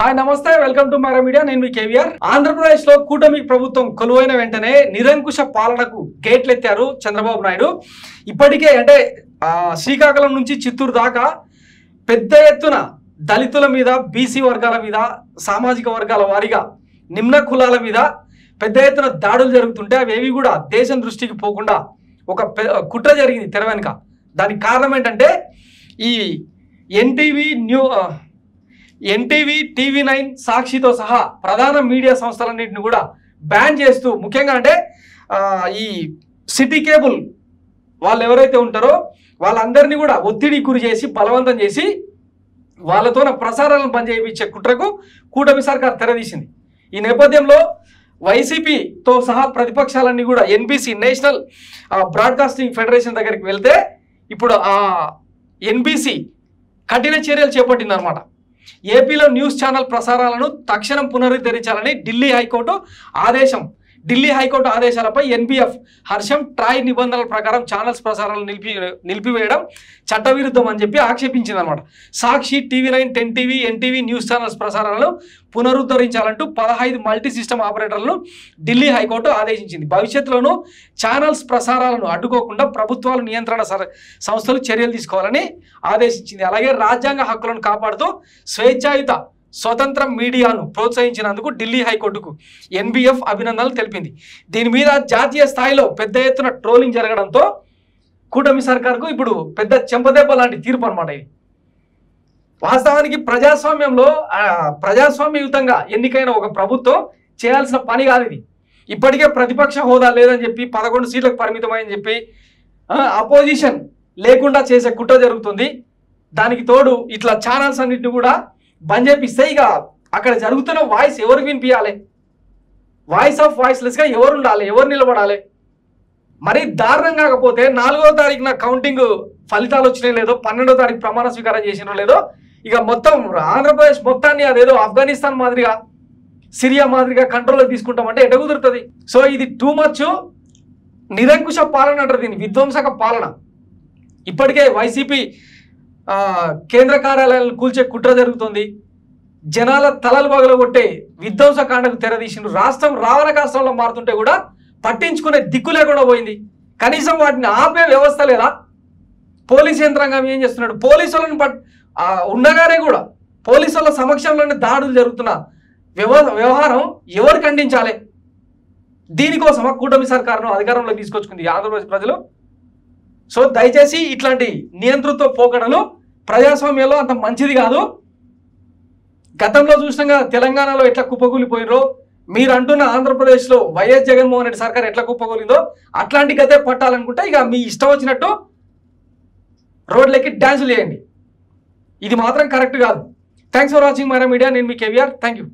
Hi నమస్తే welcome to Mara media నేను మీ కేవీఆర్ ఆంధ్రప్రదేశ్ లో కూటమి ప్రభుత్వం కొలువైన వెంటనే నిరంకుశ పాలనకు గేట్లెత్తారు చంద్రబాబు నాయుడు ఇప్పటికే అంటే శ్రీకాకుళం నుంచి చిత్తూరు దాకా పెద్ద ఎత్తున దళితుల మీద బీసీ వర్గాల మీద సామాజిక వర్గాల వారీగా నిమ్న కులాల మీద పెద్ద ఎత్తున దాడులు జరుగుతుంటే అవేవి కూడా దేశం దృష్టికి పోకుండా ఒక కుట్ర జరిగింది తెర వెనుక దానికి కారణం ఏంటంటే ఈ ఎన్టీవీ టీవీ9 సాక్షితో సహా ప్రధాన మీడియా సంస్థలన్నింటిని కూడా బ్యాన్ చేస్తూ ముఖ్యంగా అంటే ఈ సిటీ కేబుల్ వాళ్ళు ఎవరైతే ఉంటారో వాళ్ళందరినీ కూడా ఒత్తిడికి గురి చేసి బలవంతం చేసి వాళ్ళతో ప్రసారాలను బంద్ చేయించే కుట్రకు కూటమి సర్కార్ తెరదీసింది. ఈ నేపథ్యంలో వైసీపీతో సహా ప్రతిపక్షాలన్నీ కూడా ఎన్బీసీ నేషనల్ బ్రాడ్కాస్టింగ్ ఫెడరేషన్ దగ్గరికి వెళ్తే ఇప్పుడు ఆ ఎన్బీసీ కఠిన చర్యలు చేపట్టిందనమాట. ఏపీలో న్యూస్ ఛానల్ ప్రసారాలను తక్షణం పునరుద్ధరించాలని ఢిల్లీ హైకోర్టు ఆదేశాలపై ఎన్బీఎఫ్ హర్షం ట్రాయ్ నిబంధనల ప్రకారం ఛానల్స్ ప్రసారాలను నిలిపివేయడం చట్టవిరుద్ధం అని చెప్పి ఆక్షేపించింది అనమాట. Sakshi, TV9, 10 TV, NTV news channels ప్రసారాలను పునరుద్ధరించాలంటూ 15 మల్టీ సిస్టమ్ ఆపరేటర్లను ఢిల్లీ హైకోర్టు ఆదేశించింది. భవిష్యత్తులోనూ ఛానల్స్ ప్రసారాలను అడ్డుకోకుండా ప్రభుత్వాలు నియంత్రణ సంస్థలు చర్యలు తీసుకోవాలని ఆదేశించింది. అలాగే రాజ్యాంగ హక్కులను కాపాడుతూ స్వేచ్ఛాయుత స్వతంత్ర మీడియాను ప్రోత్సహించినందుకు ఢిల్లీ హైకోర్టుకు ఎన్బీఎఫ్ అభినందనలు తెలిపింది. దీని మీద జాతీయ స్థాయిలో పెద్ద ఎత్తున ట్రోలింగ్ జరగడంతో కూటమి సర్కార్కు ఇప్పుడు పెద్ద చెంపదెబ్బ లాంటి తీర్పు అనమాట ఇది. వాస్తవానికి ప్రజాస్వామ్యంలో ప్రజాస్వామ్యయుతంగా ఎన్నికైన ఒక ప్రభుత్వం చేయాల్సిన పని కాదు ఇది. ఇప్పటికే ప్రతిపక్ష హోదా లేదని చెప్పి 11 సీట్లకు పరిమితమని చెప్పి అపోజిషన్ లేకుండా చేసే కుట్ర జరుగుతుంది. దానికి తోడు ఇట్లా ఛానల్స్ అన్నింటినీ కూడా బంద్ చేపిస్తే ఇక అక్కడ జరుగుతున్న వాయిస్ ఎవరికి వినిపించాలి? వాయిస్ ఆఫ్ వాయిస్లెస్గా ఎవరు ఉండాలి? ఎవరు నిలబడాలి? మరి దారుణం కాకపోతే 4వ తారీఖున కౌంటింగ్ ఫలితాలు వచ్చినాయి లేదో, 12వ తారీఖు ప్రమాణ స్వీకారం చేసినో లేదో, ఇక మొత్తం ఆంధ్రప్రదేశ్ మొత్తాన్ని అదేదో ఆఫ్ఘనిస్తాన్ మాదిరిగా సిరియా మాదిరిగా కంట్రోల్లో తీసుకుంటామంటే ఎట కుదురుతుంది? సో ఇది టూ మచ్ నిరంకుశ పాలన అంటారు దీన్ని, విధ్వంసక పాలన. ఇప్పటికే వైసీపీ కేంద్ర కార్యాలయాలను కూల్చే కుట్ర జరుగుతుంది. జనాల తలలు పగలగొట్టే విధ్వంసకాండకు తెరదీసిండు. రాష్ట్రం రావణ కాష్టంలో మారుతుంటే కూడా పట్టించుకునే దిక్కు లేకుండా పోయింది. కనీసం వాటిని ఆపే వ్యవస్థ లేదా? పోలీస్ యంత్రాంగం ఏం చేస్తున్నాడు? పోలీసులను ఉండగానే కూడా పోలీసుల సమక్షంలోనే దాడులు జరుగుతున్న వ్యవహారం ఎవరు ఖండించాలి? దీనికోసం కూటమి సర్కారును అధికారంలోకి తీసుకొచ్చుకుంది ఆంధ్రప్రదేశ్ ప్రజలు. సో దయచేసి ఇట్లాంటి నియంతృత్వ పోకడలు ప్రజాస్వామ్యంలో అంత మంచిది కాదు. గతంలో చూసినాగా తెలంగాణలో ఎట్లా కుప్పకూలిపోయినరో, మీరు అంటున్న ఆంధ్రప్రదేశ్లో వైఎస్ జగన్మోహన్ రెడ్డి సర్కార్ ఎట్లా కుప్పకూలిందో అట్లాంటి గతే పట్టాలనుకుంటే ఇక మీ ఇష్టం వచ్చినట్టు రోడ్లెక్కి డ్యాన్సులు చేయండి. ఇది మాత్రం కరెక్ట్ కాదు. Thanks for watching Mara media. నేను మీ కేవీఆర్. Thank you.